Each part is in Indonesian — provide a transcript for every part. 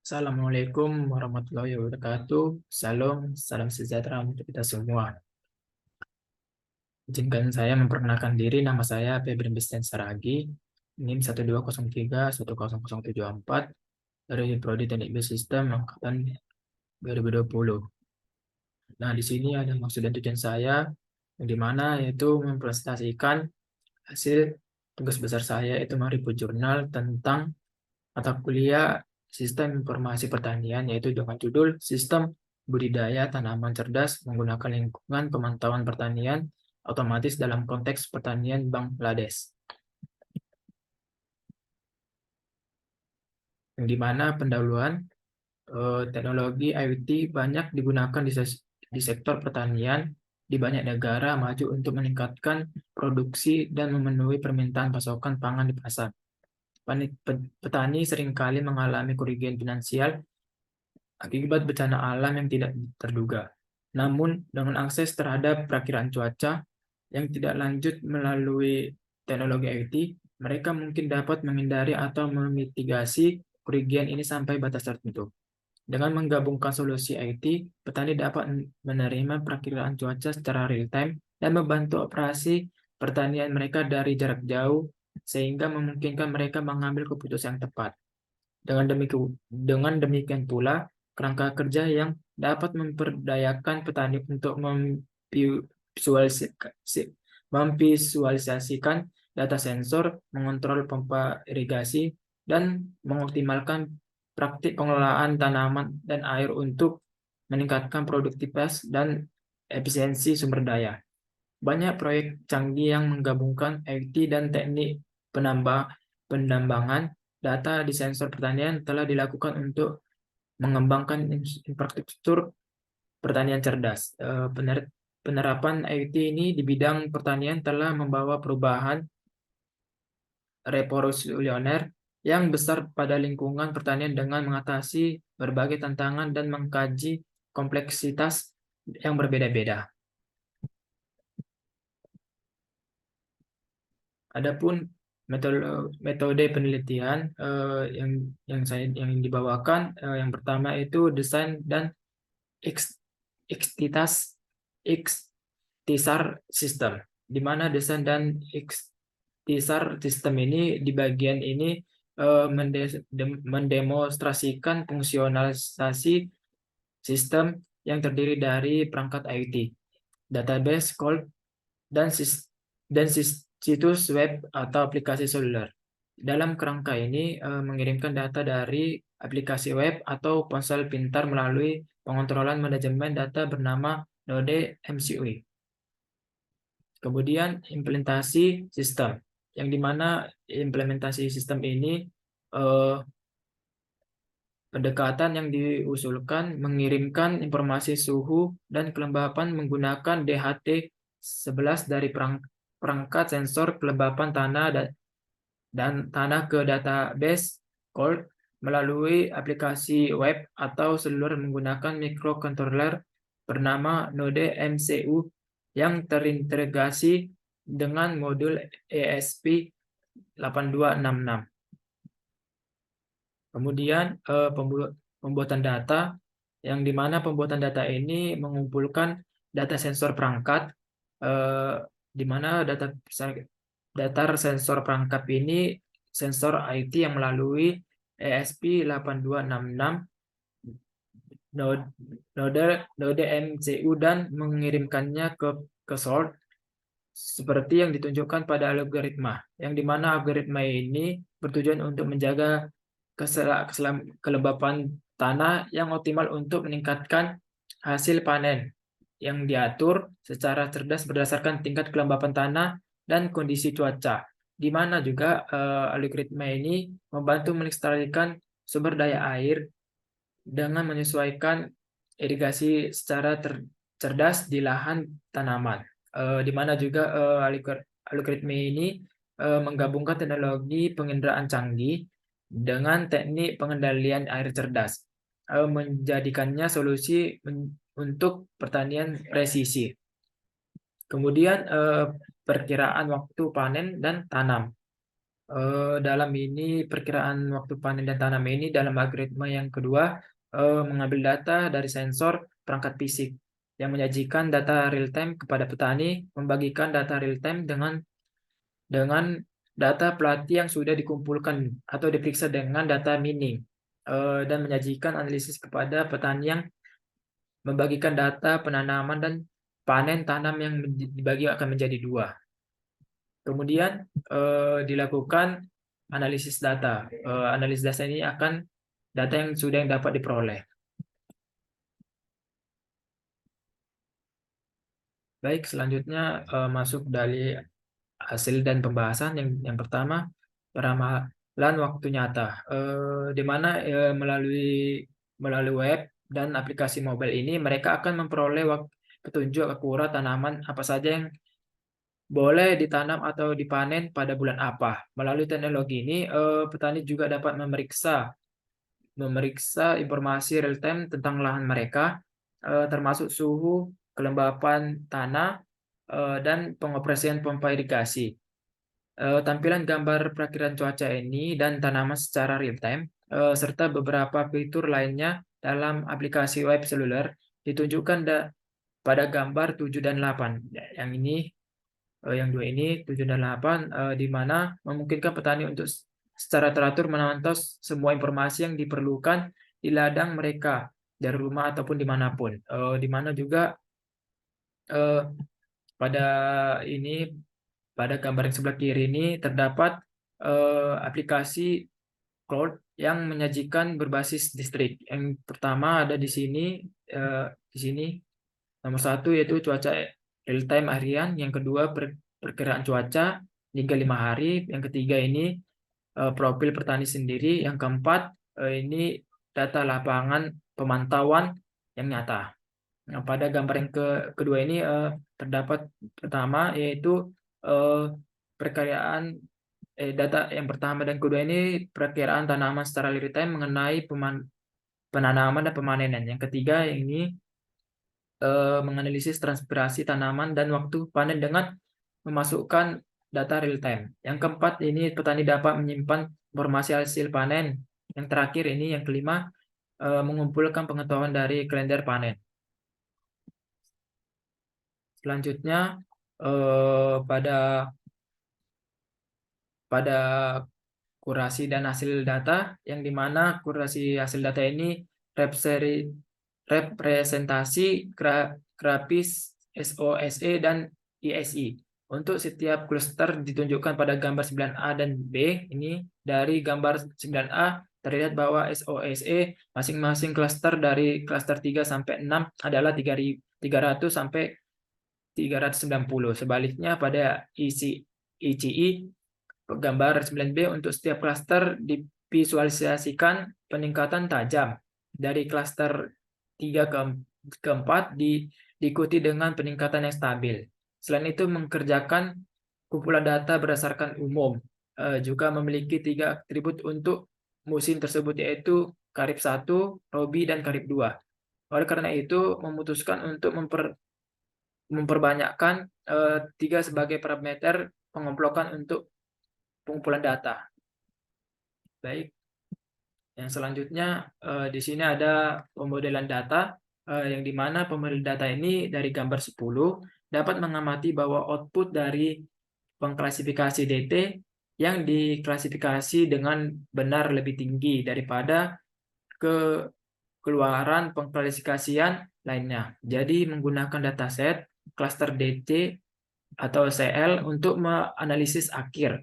Assalamualaikum warahmatullahi wabarakatuh. Salam sejahtera untuk kita semua. Izinkan saya memperkenalkan diri. Nama saya Febrin Bisten Saragi, NIM 120310074 dari Prodi Teknik Biosistem angkatan 2020. Nah, di sini ada maksud dan tujuan saya, yang dimana yaitu mempresentasikan hasil tugas besar saya, itu mereview jurnal tentang mata kuliah Sistem Informasi Pertanian, yaitu dengan judul Sistem Budidaya Tanaman Cerdas Menggunakan Lingkungan Pemantauan Pertanian Otomatis dalam Konteks Pertanian Bangladesh. Yang dimana pendahuluan teknologi IoT banyak digunakan di sektor pertanian di banyak negara maju untuk meningkatkan produksi dan memenuhi permintaan pasokan pangan di pasar. Petani seringkali mengalami kerugian finansial akibat bencana alam yang tidak terduga. Namun, dengan akses terhadap perakiraan cuaca yang tidak lanjut melalui teknologi IoT, mereka mungkin dapat menghindari atau memitigasi kerugian ini sampai batas tertentu. Dengan menggabungkan solusi IoT, petani dapat menerima perakiraan cuaca secara real-time dan membantu operasi pertanian mereka dari jarak jauh, sehingga memungkinkan mereka mengambil keputusan yang tepat. Dengan demikian pula, kerangka kerja yang dapat memperdayakan petani untuk memvisualisasikan data sensor, mengontrol pompa irigasi, dan mengoptimalkan praktik pengelolaan tanaman dan air untuk meningkatkan produktivitas dan efisiensi sumber daya. Banyak proyek canggih yang menggabungkan IoT dan teknik penambangan data di sensor pertanian telah dilakukan untuk mengembangkan infrastruktur pertanian cerdas. Penerapan IoT ini di bidang pertanian telah membawa perubahan revolusioner yang besar pada lingkungan pertanian dengan mengatasi berbagai tantangan dan mengkaji kompleksitas yang berbeda-beda. Adapun metode penelitian yang dibawakan, yang pertama itu desain dan ikhtisar sistem, di mana desain dan ikhtisar sistem ini di bagian ini mendemonstrasikan fungsionalisasi sistem yang terdiri dari perangkat IoT, database, call, dan situs web atau aplikasi seluler. Dalam kerangka ini mengirimkan data dari aplikasi web atau ponsel pintar melalui pengontrolan manajemen data bernama Node MCU. Kemudian implementasi sistem, yang dimana implementasi sistem ini pendekatan yang diusulkan mengirimkan informasi suhu dan kelembapan menggunakan DHT11 dari perangkat sensor kelembapan tanah dan tanah ke database Cold melalui aplikasi web atau seluler menggunakan microcontroller bernama Node MCU yang terintegrasi dengan modul ESP8266. Kemudian pembuatan data, yang dimana pembuatan data ini mengumpulkan data sensor perangkat, di mana data sensor perangkat ini sensor IoT yang melalui ESP8266 node MCU dan mengirimkannya ke source seperti yang ditunjukkan pada algoritma, yang dimana algoritma ini bertujuan untuk menjaga kelembapan tanah yang optimal untuk meningkatkan hasil panen, yang diatur secara cerdas berdasarkan tingkat kelembapan tanah dan kondisi cuaca, di mana juga algoritma ini membantu melestarikan sumber daya air dengan menyesuaikan irigasi secara cerdas di lahan tanaman, di mana juga algoritma ini menggabungkan teknologi penginderaan canggih dengan teknik pengendalian air cerdas, menjadikannya solusi untuk pertanian presisi. Kemudian perkiraan waktu panen dan tanam. Dalam ini perkiraan waktu panen dan tanam ini dalam algoritma yang kedua mengambil data dari sensor perangkat fisik yang menyajikan data real time kepada petani, membagikan data real time dengan data pelatih yang sudah dikumpulkan atau diperiksa dengan data mining, dan menyajikan analisis kepada petani yang membagikan data penanaman dan panen tanam yang dibagi akan menjadi dua. Kemudian dilakukan analisis data. Analisis data ini akan data yang sudah dapat diperoleh. Baik, selanjutnya masuk dari hasil dan pembahasan yang pertama, peramalan waktu nyata, di mana melalui web dan aplikasi mobile ini mereka akan memperoleh petunjuk akurat tanaman apa saja yang boleh ditanam atau dipanen pada bulan apa. Melalui teknologi ini, petani juga dapat memeriksa informasi real time tentang lahan mereka, termasuk suhu, kelembapan tanah, dan pengoperasian pompa irigasi. Tampilan gambar perakiraan cuaca ini dan tanaman secara real time, serta beberapa fitur lainnya dalam aplikasi web seluler ditunjukkan pada gambar 7 dan 8. Yang ini, yang dua ini 7 dan 8, di mana memungkinkan petani untuk secara teratur memantau semua informasi yang diperlukan di ladang mereka dari rumah ataupun dimanapun. Di mana juga eh, pada ini pada gambar yang sebelah kiri ini terdapat aplikasi cloud yang menyajikan berbasis distrik. Yang pertama ada di sini, di sini nomor satu yaitu cuaca real time harian, yang kedua perkiraan cuaca hingga 5 hari, yang ketiga ini profil petani sendiri, yang keempat ini data lapangan pemantauan yang nyata. Nah, pada gambar yang kedua ini terdapat pertama yaitu eh, perkiraan data yang pertama dan kedua ini perkiraan tanaman secara real time mengenai penanaman dan pemanenan. Yang ketiga ini menganalisis transpirasi tanaman dan waktu panen dengan memasukkan data real time. Yang keempat ini petani dapat menyimpan informasi hasil panen. Yang terakhir ini yang kelima mengumpulkan pengetahuan dari kalender panen. Selanjutnya pada pada kurasi dan hasil data, yang dimana kurasi hasil data ini representasi grafis SOSE dan ISI. Untuk setiap cluster ditunjukkan pada gambar 9A dan B. Ini dari gambar 9A terlihat bahwa SOSE masing-masing cluster dari cluster 3 sampai 6 adalah 300 sampai 390. Sebaliknya pada ICI gambar 9B untuk setiap klaster divisualisasikan peningkatan tajam dari klaster 3 ke 4 diikuti dengan peningkatan yang stabil. Selain itu mengerjakan kumpulan data berdasarkan umum, juga memiliki 3 atribut untuk musim tersebut, yaitu Karib 1, Robi, dan Karib 2. Oleh karena itu memutuskan untuk memperbanyakkan 3 sebagai parameter pengumpulan untuk pengumpulan data. Baik, yang selanjutnya di sini ada pemodelan data, yang dimana pemodelan data ini dari gambar 10 dapat mengamati bahwa output dari pengklasifikasi DT yang diklasifikasi dengan benar lebih tinggi daripada keluaran pengklasifikasian lainnya. Jadi menggunakan dataset cluster DT atau CL untuk menganalisis akhir.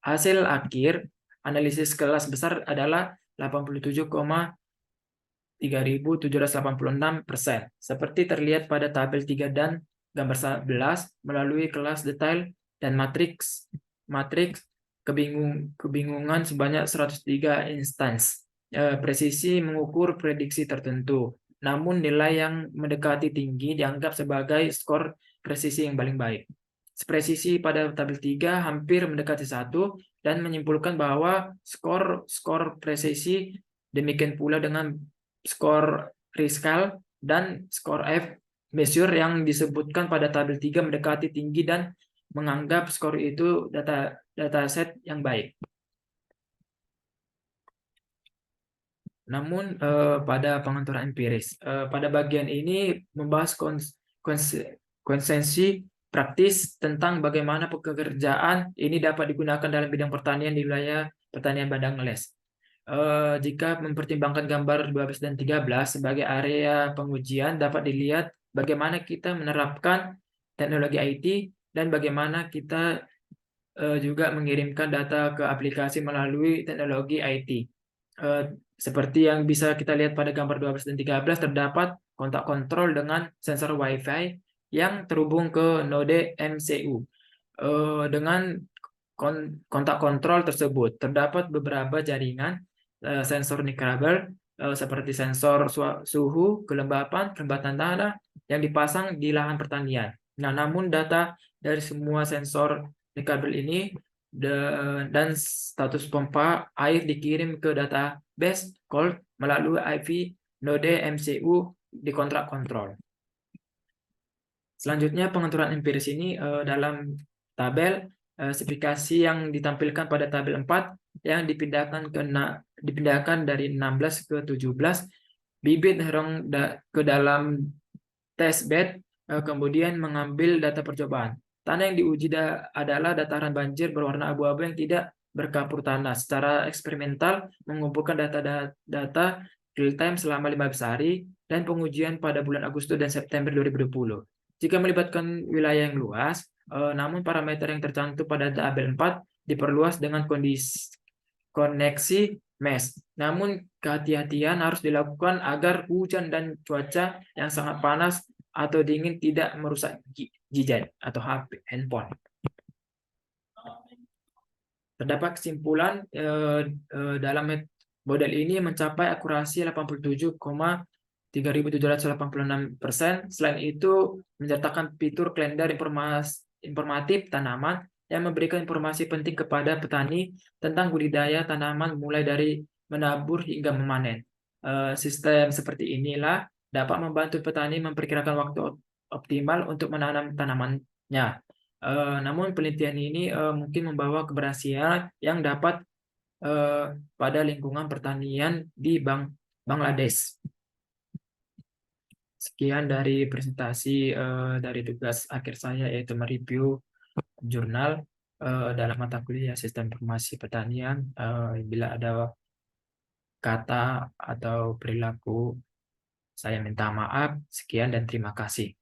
Hasil akhir analisis kelas besar adalah 87,3786%. Seperti terlihat pada tabel 3 dan gambar 11 melalui kelas detail dan matriks kebingungan sebanyak 103 instance. Presisi mengukur prediksi tertentu. Namun nilai yang mendekati tinggi dianggap sebagai skor presisi yang paling baik. Presisi pada tabel 3 hampir mendekati 1 dan menyimpulkan bahwa skor presisi demikian pula dengan skor Rescal dan skor F measure yang disebutkan pada tabel 3 mendekati tinggi dan menganggap skor itu dataset yang baik. Namun pada pengaturan empiris, pada bagian ini membahas konsensi praktis tentang bagaimana pekerjaan ini dapat digunakan dalam bidang pertanian di wilayah pertanian Badangeles. Jika mempertimbangkan gambar 12 dan 13 sebagai area pengujian, dapat dilihat bagaimana kita menerapkan teknologi IT dan bagaimana kita juga mengirimkan data ke aplikasi melalui teknologi IT. Seperti yang bisa kita lihat pada gambar 12 dan 13, terdapat kontak kontrol dengan sensor Wi-Fi yang terhubung ke node MCU. Dengan kontak kontrol tersebut, terdapat beberapa jaringan sensor nirkabel seperti sensor suhu, kelembapan tanah yang dipasang di lahan pertanian. Nah, namun data dari semua sensor nirkabel ini dan status pompa air dikirim ke database cold melalui IP node MCU di kontrak kontrol. Selanjutnya pengaturan empiris ini dalam tabel spesifikasi yang ditampilkan pada tabel 4 yang dipindahkan dari 16 ke 17 bibit ke dalam test bed, kemudian mengambil data percobaan. Tanah yang diuji adalah dataran banjir berwarna abu-abu yang tidak berkapur tanah. Secara eksperimental mengumpulkan data real time selama 15 hari dan pengujian pada bulan Agustus dan September 2020. Jika melibatkan wilayah yang luas, namun parameter yang tercantum pada tabel 4 diperluas dengan kondisi koneksi mesh. Namun kehati-hatian harus dilakukan agar hujan dan cuaca yang sangat panas atau dingin tidak merusak gadget atau HP, handphone. Terdapat kesimpulan dalam model ini mencapai akurasi 87,3786%. Selain itu, menyertakan fitur kalender informatif tanaman yang memberikan informasi penting kepada petani tentang budidaya tanaman mulai dari menabur hingga memanen. Sistem seperti inilah dapat membantu petani memperkirakan waktu optimal untuk menanam tanamannya. Namun penelitian ini mungkin membawa keberhasilan yang dapat pada lingkungan pertanian di Bangladesh. Sekian dari presentasi dari tugas akhir saya, yaitu mereview jurnal dalam mata kuliah Sistem Informasi Pertanian. Bila ada kata atau perilaku, saya minta maaf. Sekian dan terima kasih.